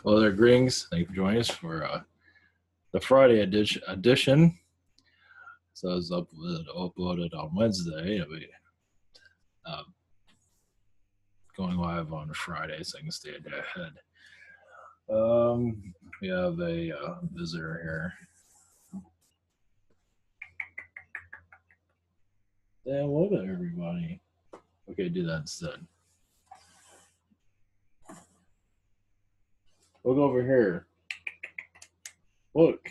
Well, there, greetings. Thank you for joining us for the Friday edition. So it was uploaded on Wednesday. It'll be going live on Friday, so I can stay a day ahead. We have a visitor here. Damn, what about everybody? Okay, do that instead. Look over here. Look.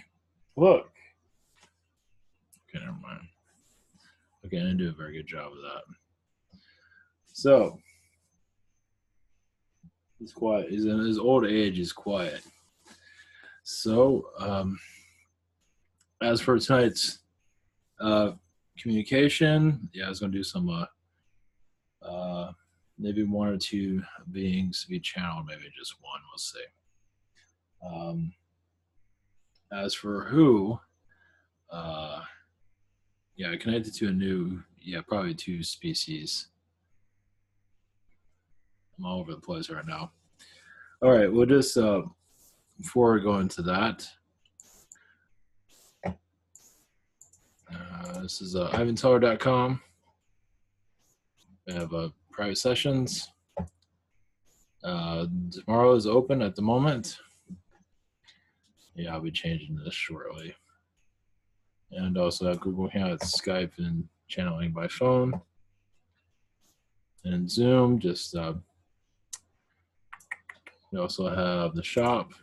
Okay, never mind. Okay, I didn't do a very good job of that. So, he's quiet. He's in his old age, he's quiet. So, as for tonight's communication, I was going to do some maybe one or two beings to be channeled, maybe just one, we'll see. As for who, connected to a new, probably two species. I'm all over the place right now. All right, we'll just, before we go into that, this is ivanteller.com. We have private sessions. Tomorrow is open at the moment. I'll be changing this shortly. And also have Google Hangouts, Skype, and channeling by phone. And Zoom, just we also have the shop.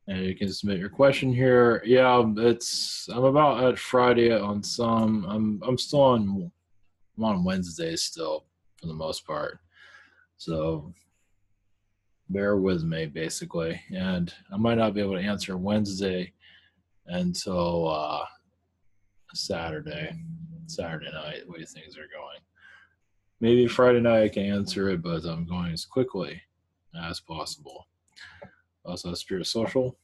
And you can submit your question here. I'm about at Friday on some. I'm still on Wednesdays still for the most part. So bear with me basically. And I might not be able to answer Wednesday until Saturday night, the way things are going. Maybe Friday night I can answer it, but I'm going as quickly as possible. Also, Spirit Social.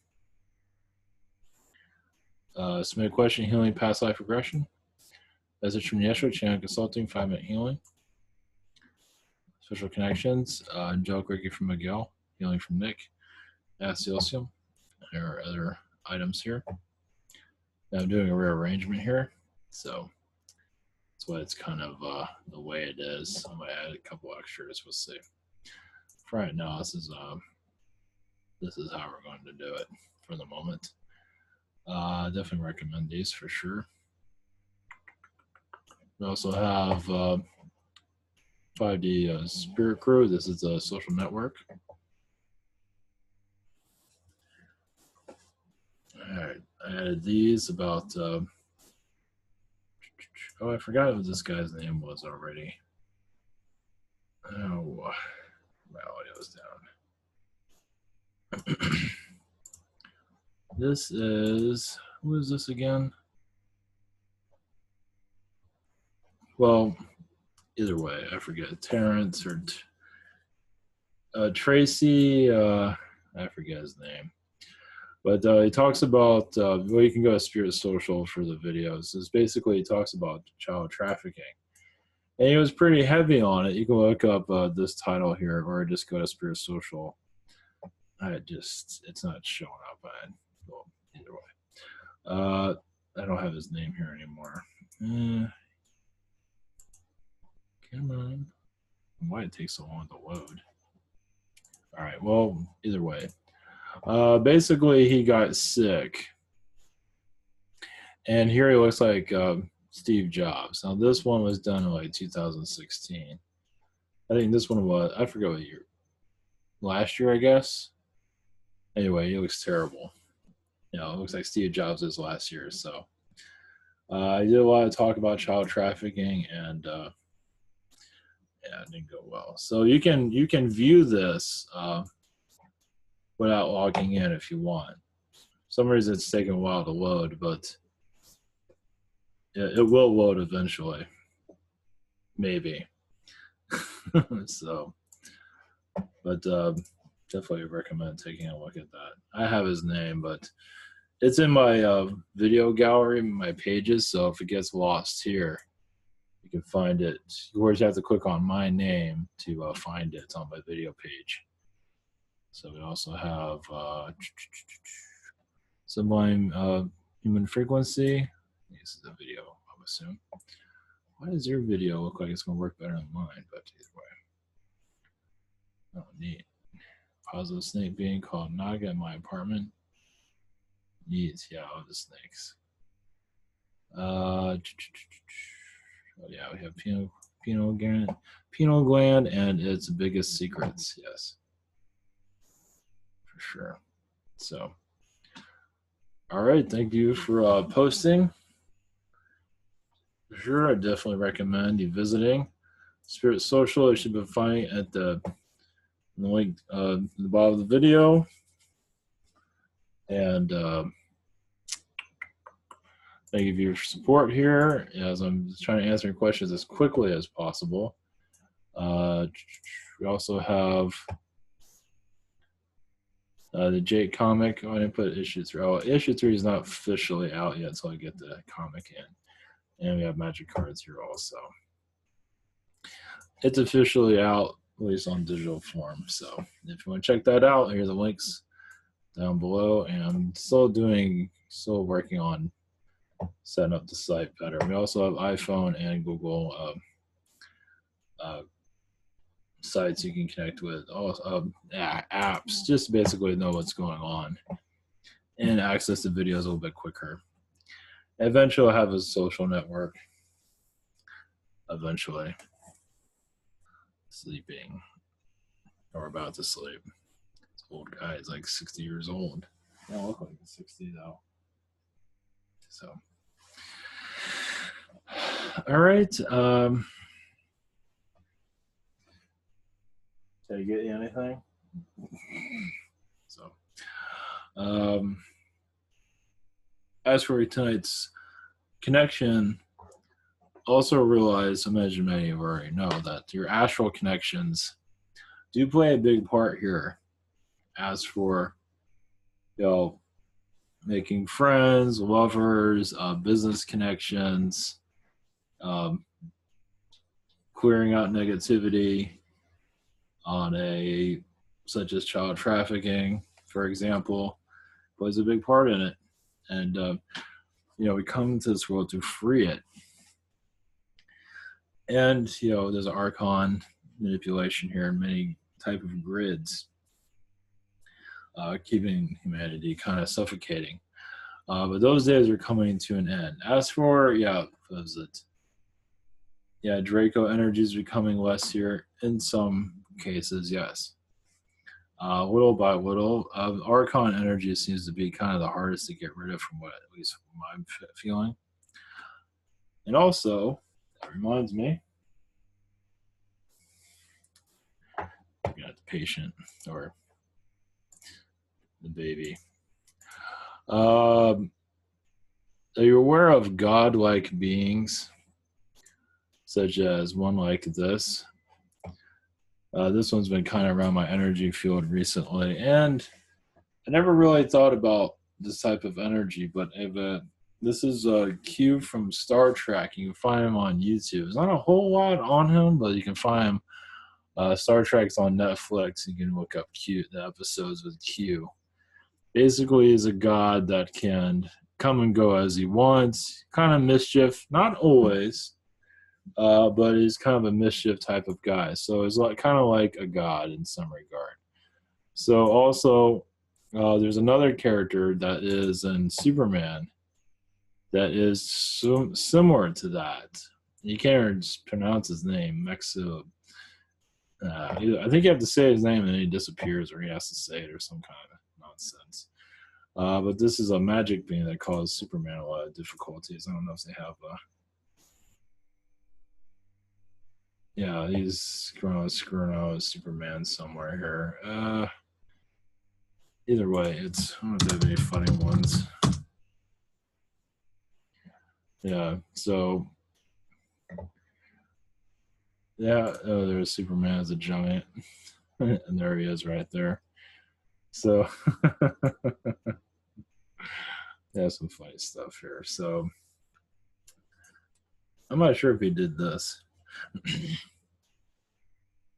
Submit a question, healing, past life regression. Message from Yeshua, channel consulting, 5-minute healing. Social connections, angelic Reiki from Miguel, healing from Nick. Ask Celsium. There are other items here. Now I'm doing a rearrangement here, so that's why it's kind of the way it is. I might add a couple extras. We'll see. For right now, this is how we're going to do it for the moment. Definitely recommend these for sure. We also have 5D Spirit Crew. This is a social network. All right, I added these about. I forgot what this guy's name was already. Oh, my audio's down. This is, who is this again? Well, either way, I forget. Terrence or Tracy, I forget his name. But he talks about, you can go to Spirit Social for the videos. It's basically, he talks about child trafficking. And he was pretty heavy on it. You can look up this title here, or just go to Spirit Social. It's not showing up. Well, either way. I don't have his name here anymore. Come on. Why it takes so long to load? All right, well, either way. Basically, he got sick. And here he looks like Steve Jobs. Now, this one was done in like 2016. I think this one was, I forget what year. Last year, I guess. Anyway, he looks terrible. It looks like Steve Jobs is last year. So I did a lot of talk about child trafficking, and it didn't go well. So you can view this without logging in if you want. For some reason it's taking a while to load, but it will load eventually. Maybe. So, but definitely recommend taking a look at that. I have his name, but it's in my video gallery, my pages. So if it gets lost here, you can find it. You always have to click on my name to find it. It's on my video page. So we also have Sublime Human Frequency. This is a video, I would assume. Why does your video look like it's going to work better than mine? But either way. Oh, neat. Positive snake being called Naga in my apartment. Neat. Yeah, all the snakes. Oh yeah, we have pineal gland and its biggest secrets. Yes, for sure. So, all right, thank you for posting. For sure, I definitely recommend you visiting Spirit Social. You should be finding at the link at the bottom of the video. And thank you for your support here as I'm trying to answer your questions as quickly as possible. We also have the Jake comic. I didn't put issue 3. Oh, issue 3 is not officially out yet, so I get the comic in. And we have magic cards here also. It's officially out, at least on digital form. So if you want to check that out, here are the links down below. And I'm still working on setting up the site better. We also have iPhone and Google sites you can connect with, apps, just basically know what's going on and access the videos a little bit quicker. Eventually I'll have a social network. Eventually. Sleeping or about to sleep. This old guy is like 60 years old. I don't look like he's 60 though. So all right. Did I get you anything? So, as for tonight's connection, also realize, imagine many of you already know that your astral connections do play a big part here. As for, making friends, lovers, business connections, clearing out negativity on such as child trafficking, for example, plays a big part in it. And, we come into this world to free it. And, there's an archon manipulation here and many type of grids, keeping humanity kind of suffocating. But those days are coming to an end. As for, Draco energy is becoming less here in some cases, yes. Little by little, Archon energy seems to be kind of the hardest to get rid of from what at least I'm feeling. And also, that reminds me, we got the patient or the baby. Are you aware of godlike beings, such as one like this? This one's been kind of around my energy field recently, and I never really thought about this type of energy, but this is Q from Star Trek. You can find him on YouTube. There's not a whole lot on him, but you can find him. Star Trek's on Netflix. You can look up the episodes with Q. Basically, he's a god that can come and go as he wants. Kind of mischief, not always. But he's kind of a mischief type of guy. So he's kind of like a god in some regard. So also, there's another character that is in Superman that is similar to that. You can't pronounce his name, Mexo. I think you have to say his name and then he disappears, or he has to say it or some kind of nonsense. But this is a magic being that caused Superman a lot of difficulties. I don't know if they have he's screwing out with Superman somewhere here. Either way, I don't have any funny ones. Yeah, so there's Superman as a giant. And there he is right there. So some funny stuff here. So I'm not sure if he did this.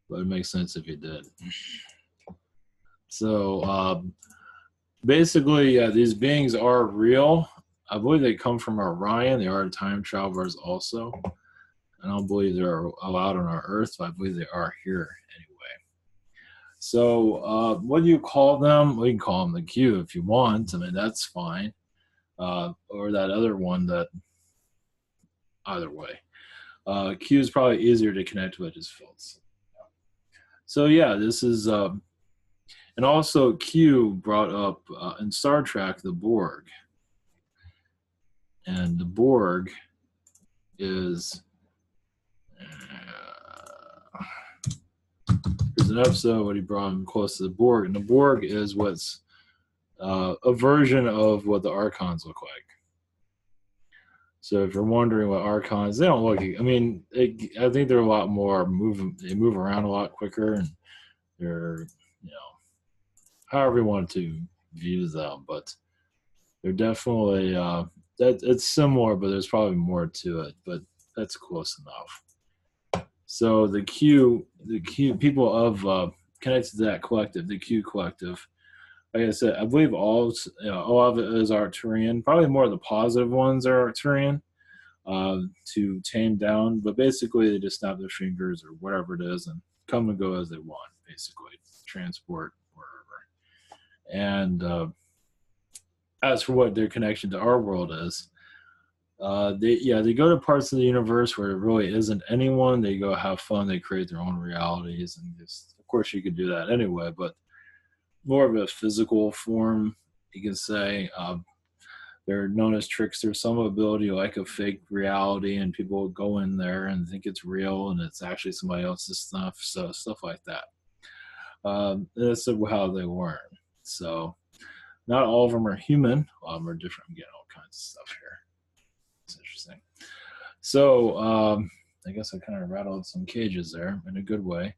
But it makes sense if he did. So basically, yeah, these beings are real. I believe they come from Orion. They are time travelers also. I don't believe they're allowed on our Earth, but I believe they are here anyway. So what do you call them? Well, you can call them the Q if you want. I mean, that's fine. Or that other one that, either way. Q is probably easier to connect with as fields. So yeah, this is, and also Q brought up in Star Trek the Borg, and the Borg is there's an episode where he brought him close to the Borg, and the Borg is what's a version of what the Archons look like. So if you're wondering what Archons, they don't look. I mean, I think they're a lot more They move around a lot quicker, and they're, you know, however you want to view them, but they're definitely that it's similar, but there's probably more to it. But that's close enough. So the Q people of connected to that collective, the Q collective. Like I said, I believe a lot of it is Arcturian. Probably more of the positive ones are Arcturian to tame down, but basically they just snap their fingers or whatever it is and come and go as they want. Basically, transport wherever. And as for what their connection to our world is, they go to parts of the universe where there really isn't anyone. They go have fun. They create their own realities, and just, of course, you could do that anyway. But more of a physical form, you can say. They're known as tricksters. Some ability like a fake reality, and people go in there and think it's real, and it's actually somebody else's stuff. So stuff like that. That's how they learn. So not all of them are human. A lot of them are different. I'm getting all kinds of stuff here. It's interesting. So I guess I kind of rattled some cages there in a good way.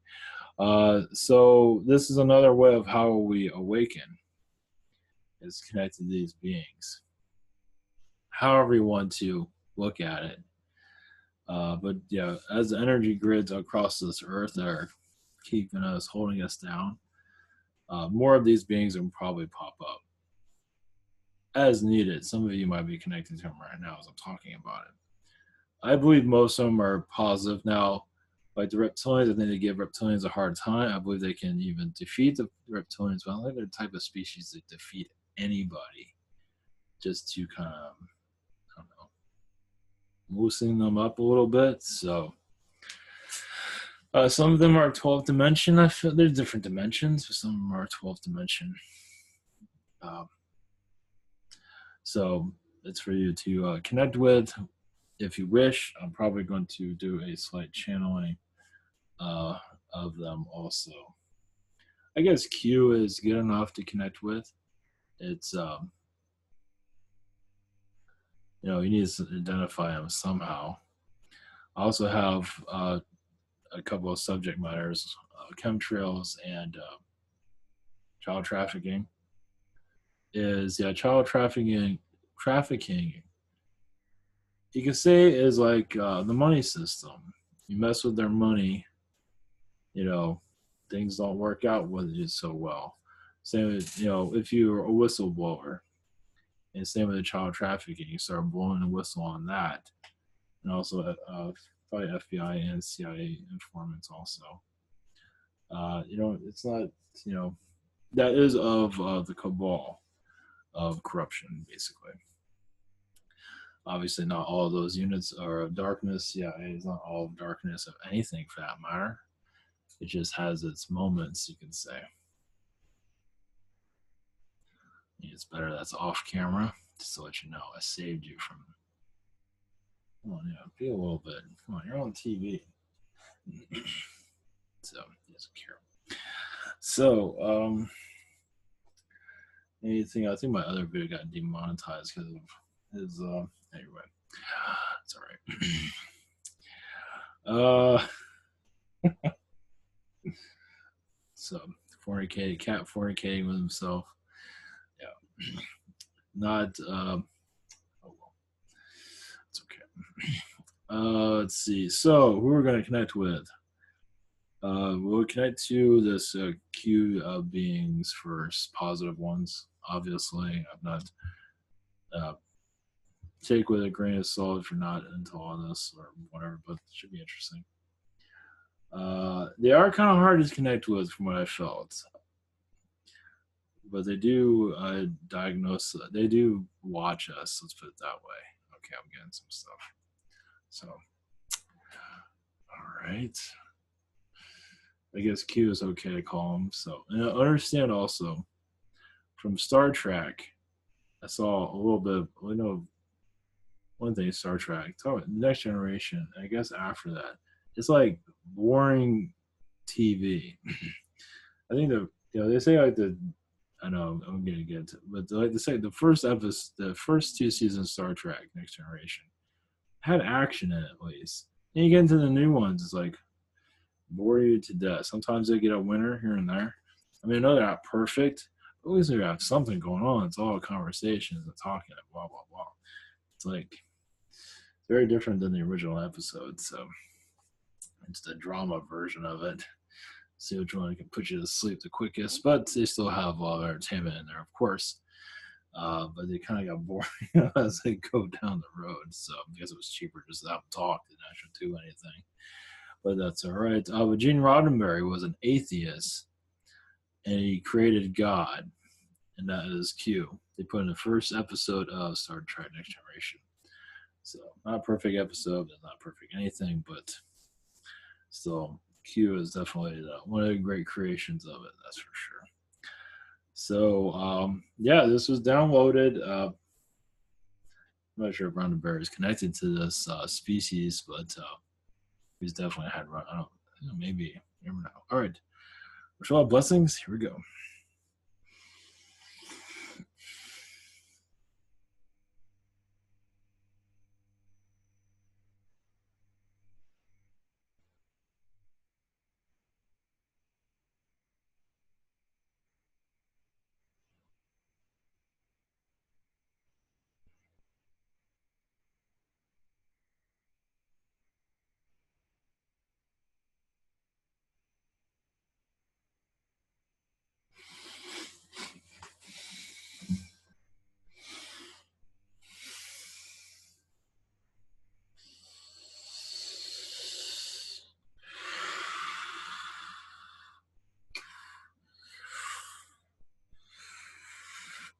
So this is another way of how we awaken, is connected to these beings. However you want to look at it. But yeah, as the energy grids across this earth are keeping us, holding us down, more of these beings will probably pop up as needed. Some of you might be connecting to them right now as I'm talking about it. I believe most of them are positive. Now, like the reptilians, I think they give reptilians a hard time. I believe they can even defeat the reptilians, but I don't think they're the type of species that defeat anybody just to kind of, I don't know, loosening them up a little bit. So some of them are 12th dimension. I feel there's different dimensions, but some of them are 12th dimension. So it's for you to connect with if you wish. I'm probably going to do a slight channeling of them also. I guess Q is good enough to connect with. It's you need to identify them somehow. I also have a couple of subject matters, chemtrails and child trafficking. Child trafficking, you can say is like the money system. You mess with their money, things don't work out with you so well. Same with, if you're a whistleblower, and same with the child trafficking, you start blowing the whistle on that. And also probably FBI and CIA informants also. It's not, that is of the cabal of corruption, basically. Obviously, not all of those units are of darkness. CIA is not all of darkness of anything for that matter. It just has its moments, you can say. It's better that's off camera, just to let you know. I saved you from. Come on, be a little bit. Come on, you're on TV. So, he doesn't care. So, anything, I think my other video got demonetized because of his, anyway. It's all right. So, cat fornicating with himself. Yeah. Not, oh well. It's okay. Let's see. So, who we're going to connect with? We'll connect to this queue of beings for positive ones. Obviously, I'm not uh, take with a grain of salt if you're not into all this or whatever, but it should be interesting. They are kind of hard to connect with from what I felt, but they do diagnose. They do watch us. Let's put it that way. Okay, I'm getting some stuff. So, all right. I guess Q is okay to call him. So, and I understand also from Star Trek. I saw a little bit. I know one thing Star Trek. Talk about Next Generation. I guess after that, it's like boring TV. I think they say like the I know I'm gonna get to, but like they say the first episode, the first two seasons of Star Trek Next Generation had action in it at least. And you get into the new ones, it's like bore you to death. Sometimes they get a winner here and there. I mean, I know they're not perfect, but at least they have something going on. It's all conversations and talking and blah blah blah. It's like very different than the original episode. So it's the drama version of it. See which one can put you to sleep the quickest, but they still have a lot of entertainment in there, of course. But they kind of got boring as they go down the road. So I guess it was cheaper just to have them talk than actually do anything. But that's all right. But Gene Roddenberry was an atheist, and he created God, and that is Q. They put in the first episode of Star Trek Next Generation. So not a perfect episode, not perfect anything, but still Q is definitely one of the great creations of it. That's for sure. So yeah, this was downloaded. I'm not sure if Roddenberry is connected to this species, but he's definitely had. I don't maybe never know. All right, Rachel, blessings. Here we go.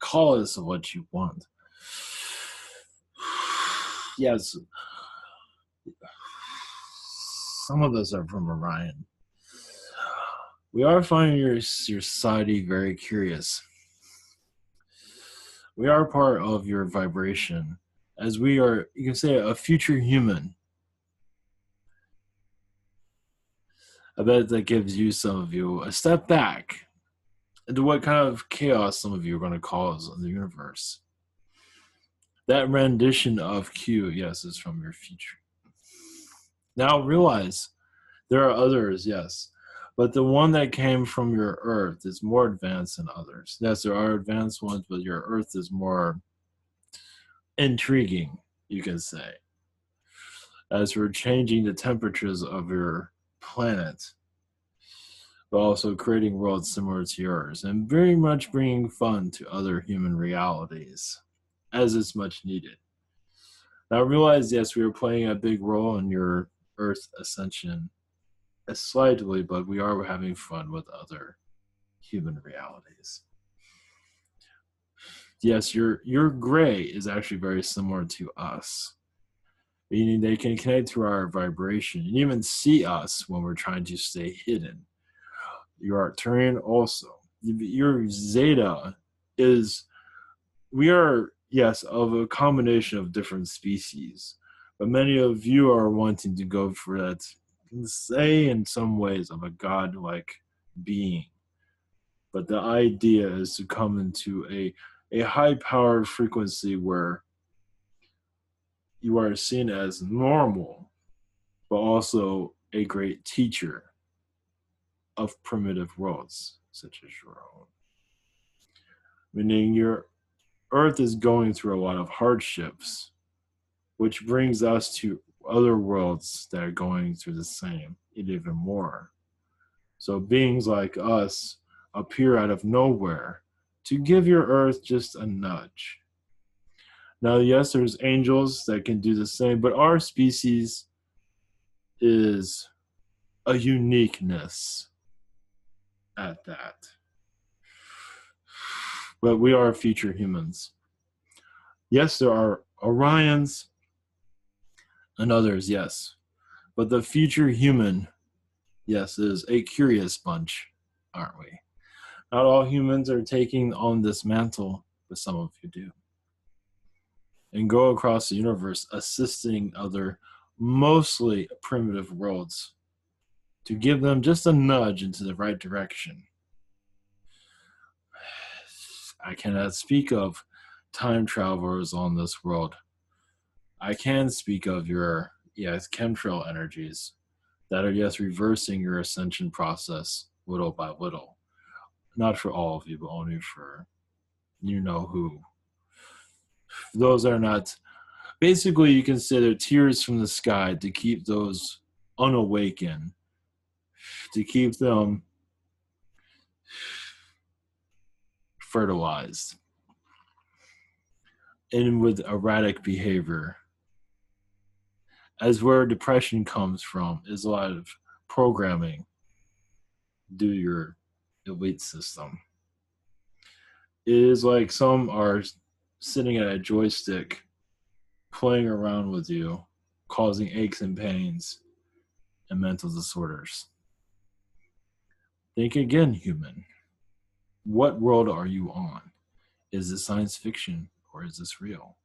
Call us what you want. Yes, some of us are from Orion. We are finding your society very curious. We are part of your vibration, as we are. You can say a future human. I bet that gives you some of you a step back into what kind of chaos some of you are going to cause in the universe. That rendition of Q, yes, is from your future. Now realize there are others, yes, but the one that came from your Earth is more advanced than others. Yes, there are advanced ones, but your Earth is more intriguing, you can say. As we're changing the temperatures of your planet, but also creating worlds similar to yours, and very much bringing fun to other human realities, as is much needed. Now realize, yes, we are playing a big role in your Earth ascension, slightly, but we are having fun with other human realities. Yes, your gray is actually very similar to us, meaning they can connect to our vibration and even see us when we're trying to stay hidden. Your Arcturian also. Your Zeta is, we are, yes, of a combination of different species, but many of you are wanting to go for that, say in some ways, of a godlike being. But the idea is to come into a high powered frequency where you are seen as normal, but also a great teacher of primitive worlds, such as your own. Meaning your Earth is going through a lot of hardships, which brings us to other worlds that are going through the same, even more. So beings like us appear out of nowhere to give your earth just a nudge. Now, yes, there's angels that can do the same, but our species is a uniqueness at that. But we are future humans. Yes, there are Orions and others, yes. But the future human, yes, is a curious bunch, aren't we? Not all humans are taking on this mantle, but some of you do. And go across the universe assisting other, mostly primitive worlds, to give them just a nudge into the right direction. I cannot speak of time travelers on this world. I can speak of your, yes, chemtrail energies that are, yes, reversing your ascension process little by little. Not for all of you, but only for you know who. Those are not, basically, you consider tears from the sky to keep those unawakened, to keep them fertilized. And with erratic behavior, as where depression comes from, is a lot of programming due to your elite system. It is like some are sitting at a joystick, playing around with you, causing aches and pains and mental disorders. Think again, human. What world are you on? Is this science fiction or is this real?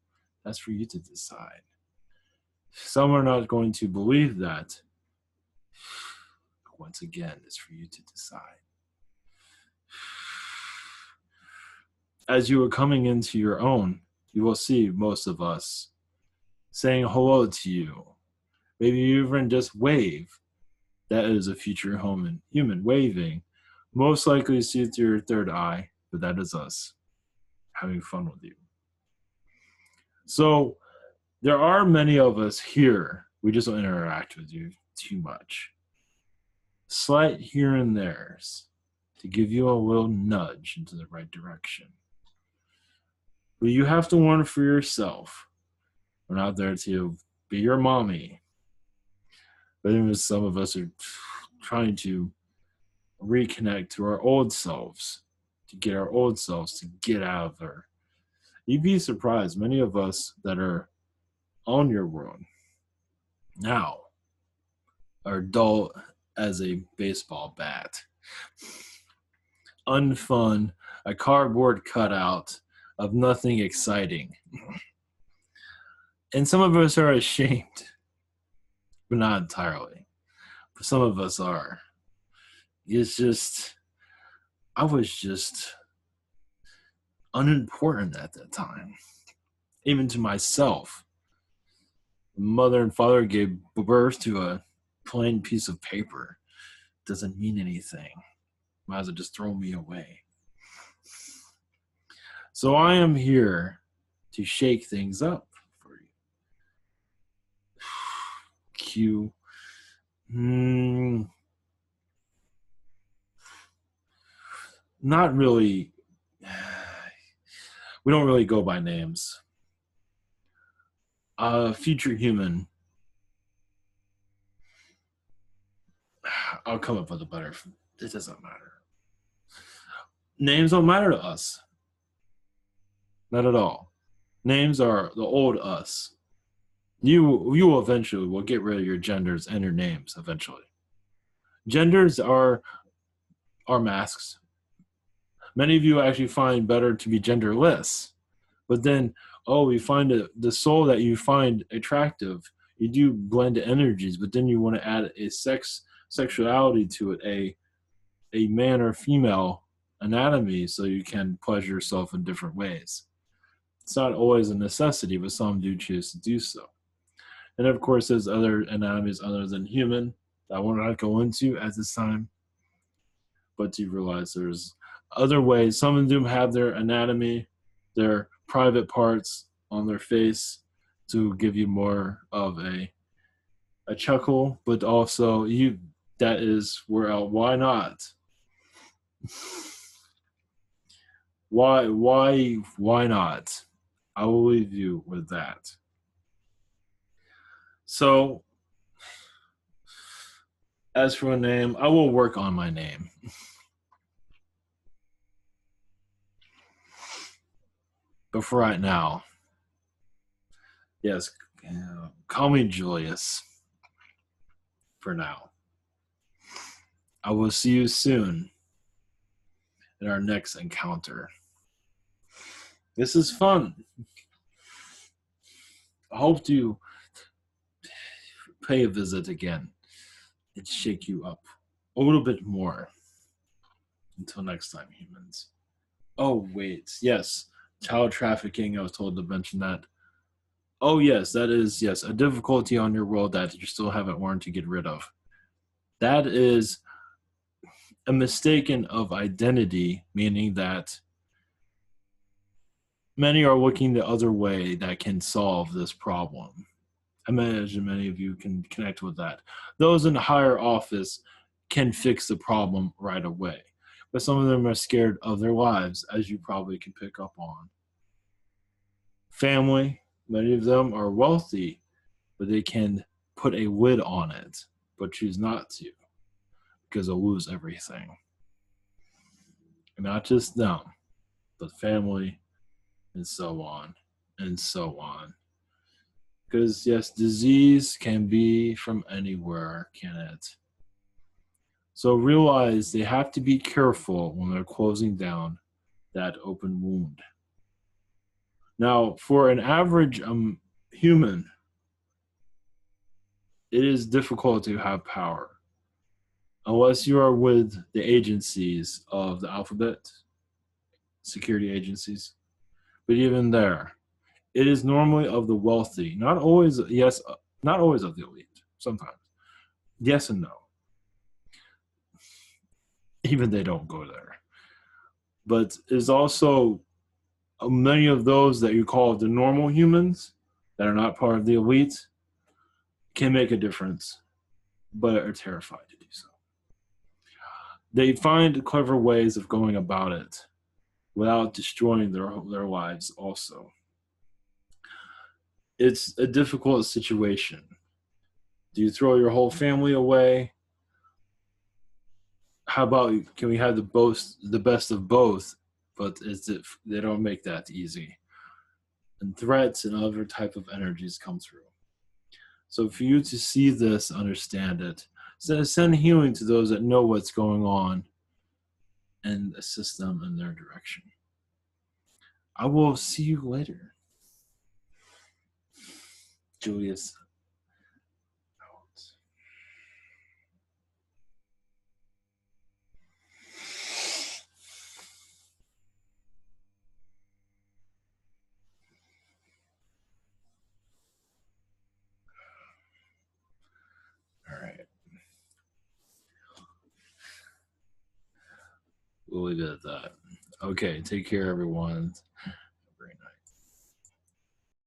That's for you to decide. Some are not going to believe that. Once again, it's for you to decide. As you are coming into your own, you will see most of us saying hello to you. Maybe you even just wave. That is a future human waving. Most likely see through your third eye, but that is us having fun with you. So there are many of us here. We just don't interact with you too much. Slight here and there's to give you a little nudge into the right direction. But you have to learn for yourself. We're not there to be your mommy. But even some of us are trying to reconnect to our old selves, to get our old selves to get out of there. You'd be surprised, many of us that are on your world now are dull as a baseball bat. Unfun, a cardboard cutout of nothing exciting. And some of us are ashamed, but not entirely. But some of us are. It's just, I was just unimportant at that time, even to myself. Mother and father gave birth to a plain piece of paper. Doesn't mean anything. Might as well just throw me away. So I am here to shake things up for you. Q. Not really. We don't really go by names. Future human. I'll come up with a better. It doesn't matter. Names don't matter to us. Not at all. Names are the old us. You eventually will get rid of your genders and your names eventually. Genders are masks. Many of you actually find better to be genderless. But then, you find the soul that you find attractive. You do blend energies, but then you want to add a sexuality to it, a man or female anatomy, so you can pleasure yourself in different ways. It's not always a necessity, but some do choose to do so. And of course, there's other anatomies other than human that I will not go into at this time. But you realize there's other ways. Some of them have their anatomy, their private parts on their face to give you more of a chuckle, but also That is where why not? Why not? I will leave you with that. So, as for a name, I will work on my name. But for right now, yes, call me Julius for now. I will see you soon in our next encounter. This is fun. I hope to pay a visit again and shake you up a little bit more. Until next time, humans. Oh, wait. Yes. Child trafficking. I was told to mention that. Oh, yes. That is, yes, a difficulty on your world that you still haven't learned to get rid of. That is a mistaken of identity, meaning that many are looking the other way that can solve this problem. I imagine many of you can connect with that. Those in higher office can fix the problem right away, but some of them are scared of their lives, as you probably can pick up on. Family, many of them are wealthy, but they can put a lid on it, but choose not to because they'll lose everything. And not just them, but family, and so on, and so on. Because, yes, disease can be from anywhere, can it? So realize they have to be careful when they're closing down that open wound. Now, for an average human, it is difficult to have power unless you are with the agencies of the alphabet, security agencies. But even there, it is normally of the wealthy, not always, yes, not always of the elite, sometimes. Yes and no. Even they don't go there. But is also many of those that you call the normal humans that are not part of the elite can make a difference, but are terrified to do so. They find clever ways of going about it without destroying their lives also. It's a difficult situation. Do you throw your whole family away? How about can we have the best of both? But it's if they don't make that easy, and threats and other type of energies come through. So for you to see this, understand it, send healing to those that know what's going on, and assist them in their direction. I will see you later, Julius. All right. We'll leave it at that. Okay, take care, everyone.